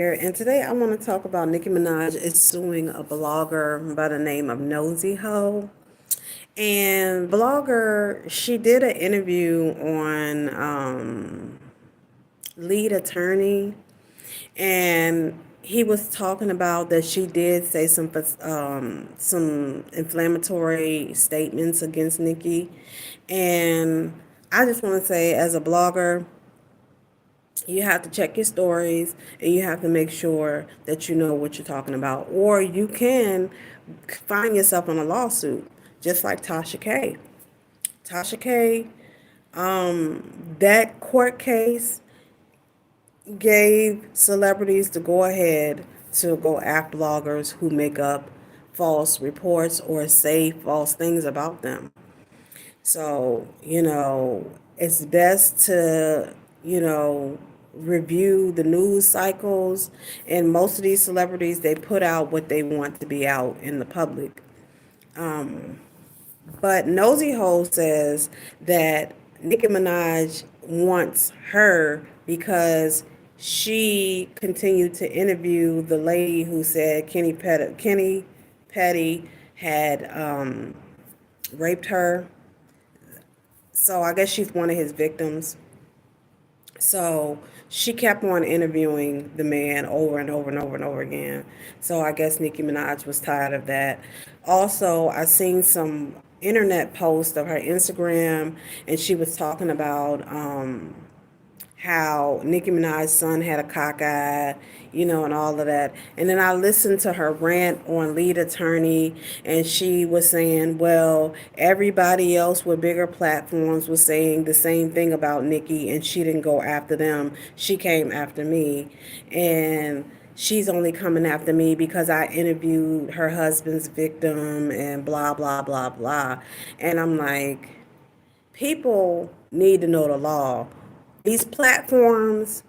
And today I want to talk about Nicki Minaj is suing a blogger by the name of Nosy Ho. And blogger, she did an interview on Lead Attorney, and he was talking about that she did say some inflammatory statements against Nicki, and I just want to say, as a blogger, you have to check your stories and you have to make sure that you know what you're talking about, or you can find yourself on a lawsuit, just like Tasha K. Tasha K, that court case gave celebrities to go ahead to go after bloggers who make up false reports or say false things about them. So, it's best to, review the news cycles. And most of these celebrities, they put out what they want to be out in the public. But Nosy Hole says that Nicki Minaj wants her because she continued to interview the lady who said Kenny Petty had raped her. So I guess she's one of his victims. So she kept on interviewing the man over and over and over and over again. So I guess Nicki Minaj was tired of that. Also, I seen some internet post of her Instagram, and she was talking about how Nicki Minaj's son had a cockeyed, and all of that. And then I listened to her rant on Lead Attorney, and she was saying, well, everybody else with bigger platforms was saying the same thing about Nicki, and she didn't go after them. She came after me. And she's only coming after me because I interviewed her husband's victim and blah, blah, blah, blah. And I'm like, people need to know the law. These platforms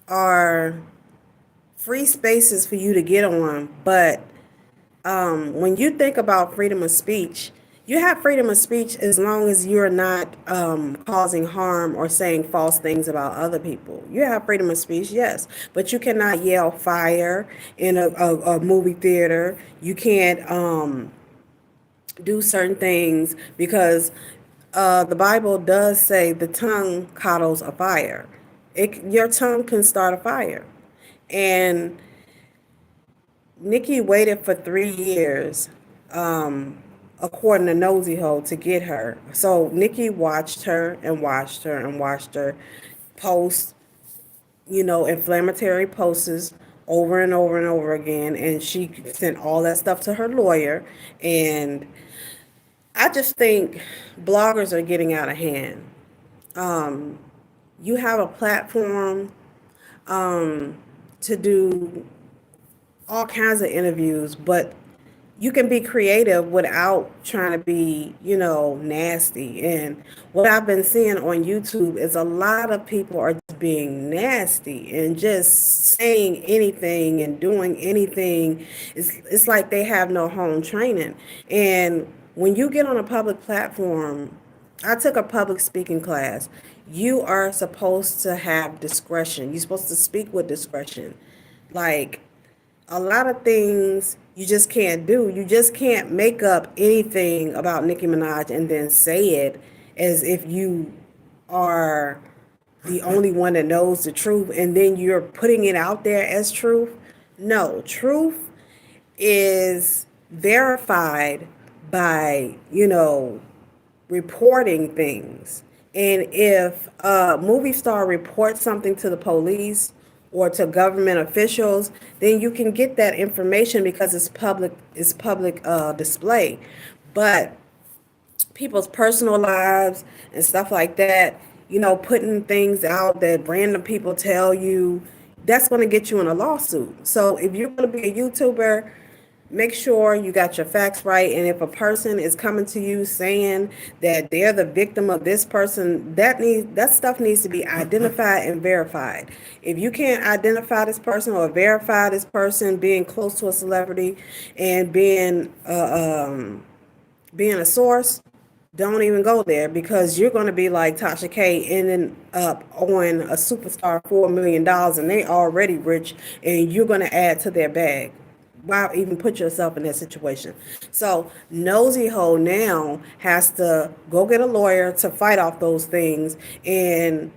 are free spaces for you to get on, but when you think about freedom of speech, you have freedom of speech as long as you're not causing harm or saying false things about other people. You have freedom of speech, yes, but you cannot yell fire in a movie theater. You can't do certain things because the Bible does say the tongue coddles a fire. Your tongue can start a fire. And Nikki waited for 3 years, according to Nosy Hole, to get her. So Nikki watched her and watched her and watched her post, inflammatory posts over and over and over again. And she sent all that stuff to her lawyer. And I just think bloggers are getting out of hand. You have a platform to do all kinds of interviews, but you can be creative without trying to be, nasty. And what I've been seeing on YouTube is a lot of people are just being nasty and just saying anything and doing anything. It's like they have no home training. And when you get on a public platform, I took a public speaking class. You are supposed to have discretion. You're supposed to speak with discretion. Like, a lot of things you just can't do. You just can't make up anything about Nicki Minaj and then say it as if you are the only one that knows the truth and then you're putting it out there as truth. No, truth is verified by, reporting things. And if a movie star reports something to the police or to government officials, then you can get that information because it's public display. But people's personal lives and stuff like that, putting things out that random people tell you, that's going to get you in a lawsuit. So if you're going to be a YouTuber, make sure you got your facts right. And if a person is coming to you saying that they're the victim of this person, that stuff needs to be identified and verified. If you can't identify this person or verify this person being close to a celebrity and being a source, Don't even go there, because you're going to be like Tasha K ending up on a superstar $4 million, and they already rich, and you're going to add to their bag. Why even put yourself in that situation? So Nosy Ho now has to go get a lawyer to fight off those things, and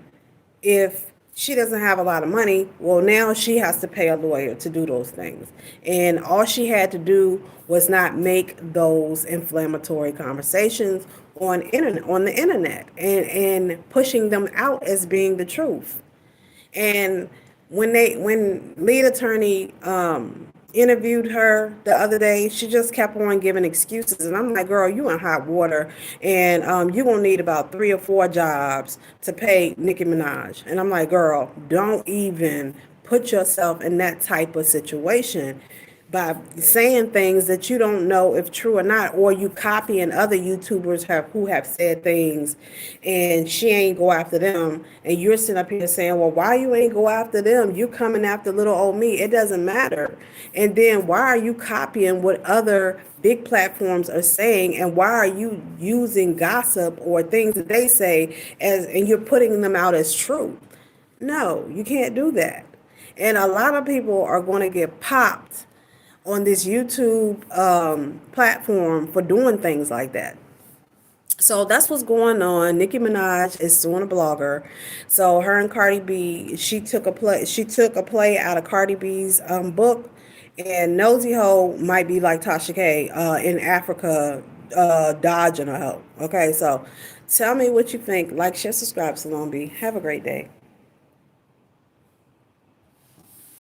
if she doesn't have a lot of money, well, now she has to pay a lawyer to do those things. And all she had to do was not make those inflammatory conversations on the internet, and pushing them out as being the truth. And when lead attorney interviewed her the other day, she just kept on giving excuses, and I'm like, girl, you in hot water, and you gonna need about 3 or 4 jobs to pay Nicki Minaj. And I'm like, girl, don't even put yourself in that type of situation by saying things that you don't know if true or not, or you copying other YouTubers who have said things, and she ain't go after them, and you're sitting up here saying, well, why you ain't go after them? You coming after little old me. It doesn't matter. And then why are you copying what other big platforms are saying, and why are you using gossip or things that they say and you're putting them out as true? No, you can't do that. And a lot of people are going to get popped on this YouTube platform for doing things like that. So that's what's going on. Nicki Minaj is doing a blogger. So her and Cardi B, she took a play out of Cardi B's book, and Nosy Ho might be like Tasha K in Africa, dodging a hoe. Okay, so tell me what you think. Like, share, subscribe, Salon B. Have a great day.